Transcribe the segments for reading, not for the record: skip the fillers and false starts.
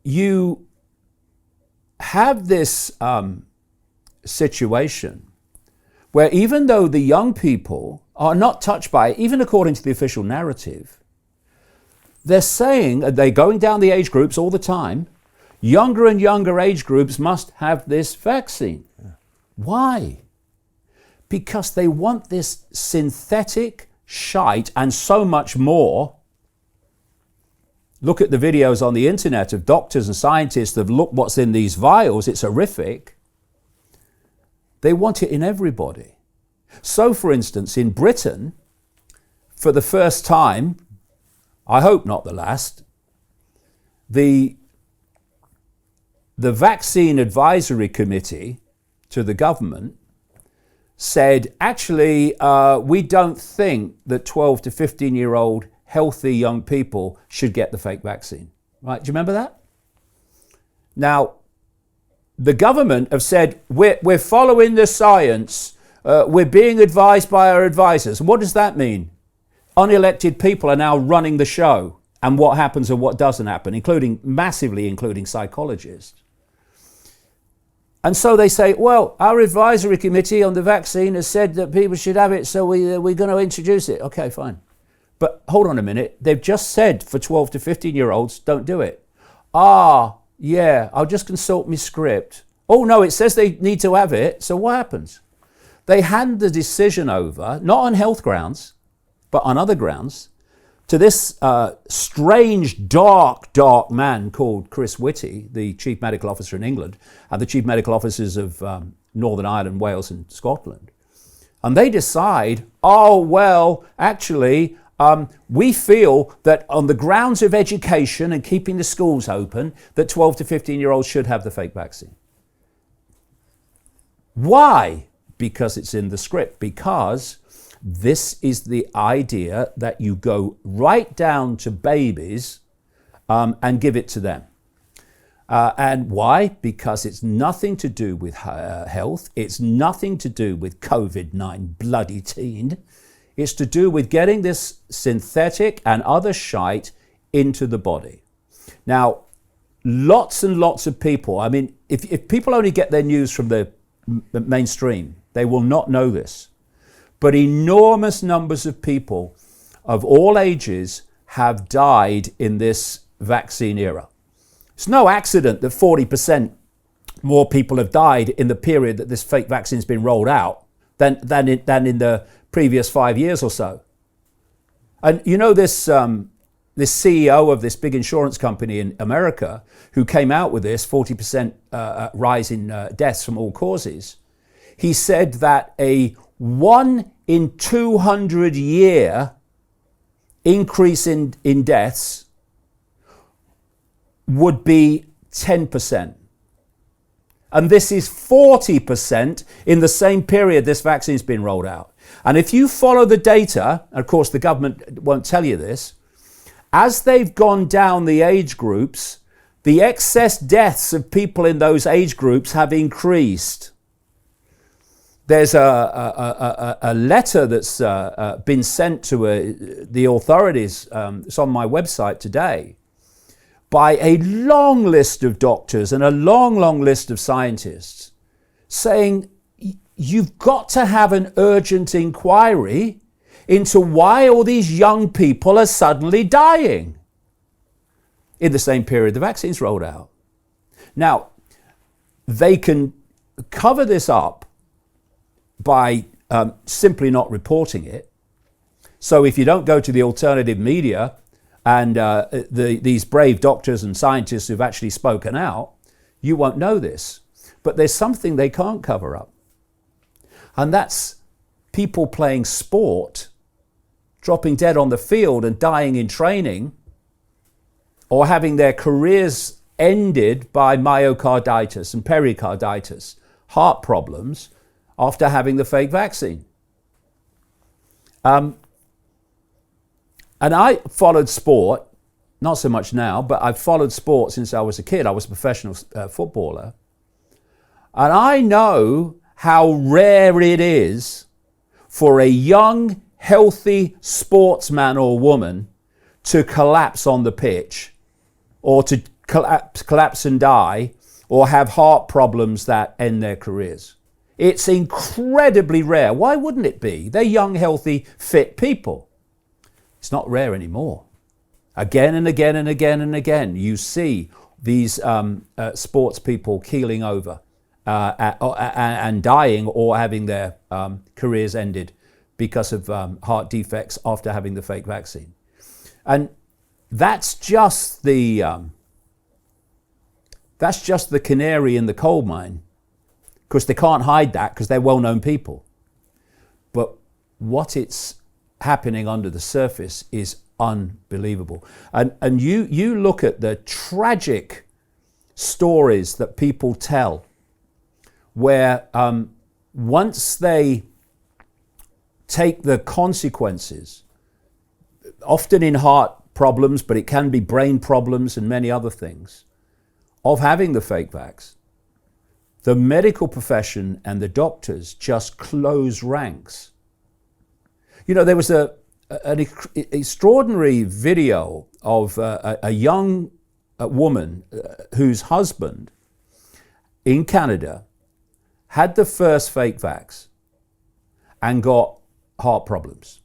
you have this situation where even though the young people are not touched by it, even according to the official narrative, they're saying, they're going down the age groups all the time, younger and younger age groups must have this vaccine. Yeah. Why? Because they want this synthetic shite and so much more. Look at the videos on the internet of doctors and scientists that look what's in these vials. It's horrific. They want it in everybody. So, for instance, in Britain, for the first time, I hope not the last, the Vaccine Advisory Committee to the government said, actually, we don't think that 12 to 15-year-old healthy young people should get the fake vaccine. Right? Do you remember that? Now, the government have said, we're following the science, we're being advised by our advisors. What does that mean? Unelected people are now running the show and what happens and what doesn't happen, massively including psychologists. And so they say, well, our advisory committee on the vaccine has said that people should have it, so we're going to introduce it. Okay, fine. But hold on a minute. They've just said for 12 to 15-year-olds, don't do it. Yeah, I'll just consult my script. Oh, no, it says they need to have it. So what happens? They hand the decision over, not on health grounds, but on other grounds, to this strange, dark man called Chris Whitty, the Chief Medical Officer in England, and the Chief Medical Officers of Northern Ireland, Wales and Scotland. And they decide, actually, we feel that on the grounds of education and keeping the schools open, that 12 to 15-year-olds should have the fake vaccine. Why? Because it's in the script. Because this is the idea that you go right down to babies and give it to them. And why? Because it's nothing to do with health. It's nothing to do with COVID-19 bloody teen. It's to do with getting this synthetic and other shite into the body. Now, lots and lots of people, I mean, if people only get their news from the mainstream, they will not know this. But enormous numbers of people of all ages have died in this vaccine era. It's no accident that 40% more people have died in the period that this fake vaccine has been rolled out than in the previous 5 years or so. And you know this CEO of this big insurance company in America who came out with this 40% rise in deaths from all causes, he said that a 1 in 200 year increase in deaths would be 10%. And this is 40% in the same period this vaccine's been rolled out. And if you follow the data, and of course the government won't tell you this, as they've gone down the age groups, the excess deaths of people in those age groups have increased. There's a letter that's been sent to the authorities, it's on my website today, by a long list of doctors and a long list of scientists saying you've got to have an urgent inquiry into why all these young people are suddenly dying in the same period the vaccine's rolled out. Now, they can cover this up by simply not reporting it. So if you don't go to the alternative media and these brave doctors and scientists who've actually spoken out, you won't know this. But there's something they can't cover up. And that's people playing sport, dropping dead on the field and dying in training, or having their careers ended by myocarditis and pericarditis, heart problems, after having the fake vaccine. And I followed sport, not so much now, but I've followed sport since I was a kid. I was a professional footballer. And I know how rare it is for a young, healthy sportsman or woman to collapse on the pitch or to collapse and die, or have heart problems that end their careers. It's incredibly rare. Why wouldn't it be? They're young, healthy, fit people. It's not rare anymore. Again and again and again and again, you see these sports people keeling over and dying or having their careers ended because of heart defects after having the fake vaccine. And that's just the canary in the coal mine, because they can't hide that because they're well-known people. But what it's happening under the surface is unbelievable. And you look at the tragic stories that people tell, where once they take the consequences, often in heart problems, but it can be brain problems and many other things, of having the fake vax, the medical profession and the doctors just close ranks. You know, there was an extraordinary video of a young woman whose husband in Canada had the first fake vax and got heart problems.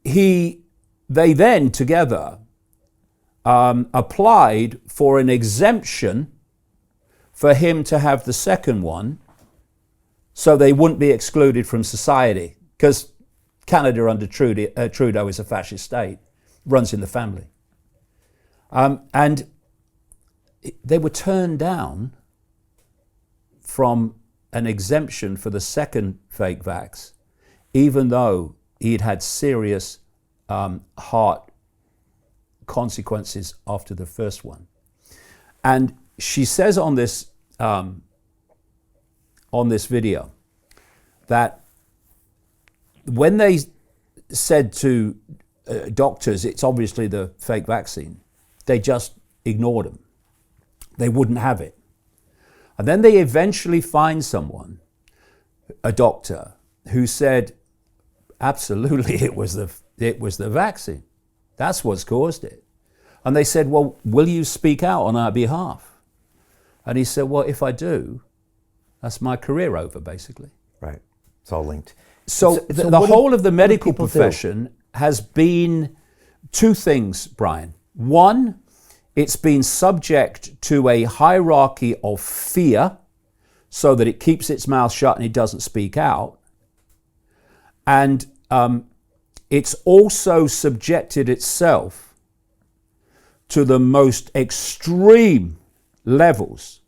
They then together applied for an exemption for him to have the second one, so they wouldn't be excluded from society, because Canada under Trudeau is a fascist state, runs in the family. And they were turned down from an exemption for the second fake vax, even though he'd had serious heart consequences after the first one. And she says on this video that when they said to doctors it's obviously the fake vaccine, they just ignored them. They wouldn't have it. And then they eventually find someone, a doctor, who said, absolutely, it was the vaccine. That's what's caused it. And they said, well, will you speak out on our behalf? And he said, well, if I do, that's my career over, basically. Right. It's all linked. So the whole of the medical profession has been two things, Brian. One, it's been subject to a hierarchy of fear so that it keeps its mouth shut and it doesn't speak out. And it's also subjected itself to the most extreme levels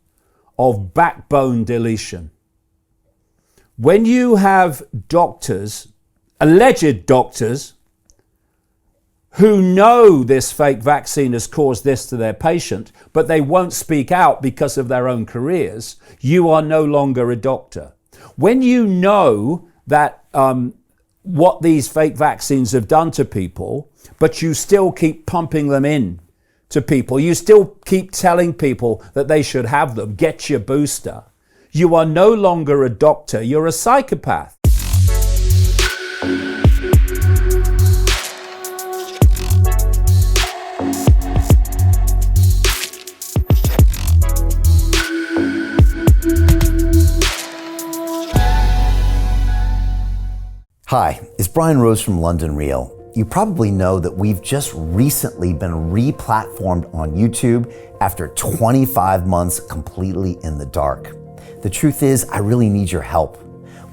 of backbone deletion. When you have doctors, alleged doctors, who know this fake vaccine has caused this to their patient, but they won't speak out because of their own careers, you are no longer a doctor. When you know that what these fake vaccines have done to people, but you still keep pumping them in to people, you still keep telling people that they should have them, get your booster, you are no longer a doctor, you're a psychopath. Hi, it's Brian Rose from London Real. You probably know that we've just recently been replatformed on YouTube after 25 months completely in the dark. The truth is, I really need your help.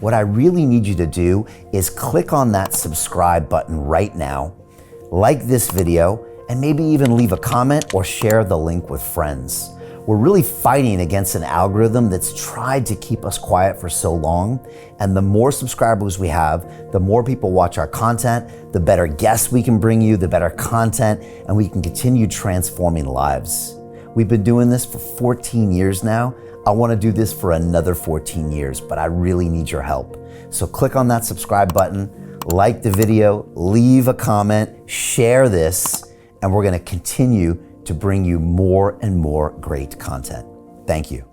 What I really need you to do is click on that subscribe button right now, like this video, and maybe even leave a comment or share the link with friends. We're really fighting against an algorithm that's tried to keep us quiet for so long. And the more subscribers we have, the more people watch our content, the better guests we can bring you, the better content, and we can continue transforming lives. We've been doing this for 14 years now. I want to do this for another 14 years, but I really need your help. So click on that subscribe button, like the video, leave a comment, share this, and we're going to continue to bring you more and more great content. Thank you.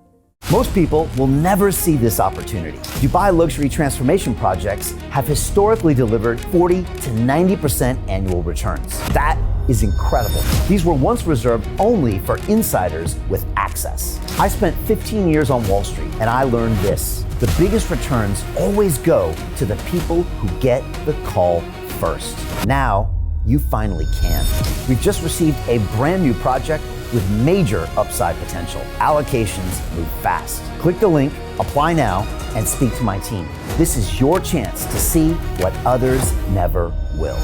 Most people will never see this opportunity. Dubai luxury transformation projects have historically delivered 40 to 90% annual returns. That is incredible. These were once reserved only for insiders with access. I spent 15 years on Wall Street and I learned this: the biggest returns always go to the people who get the call first. Now, you finally can. We've just received a brand new project with major upside potential. Allocations move fast. Click the link, apply now, and speak to my team. This is your chance to see what others never will.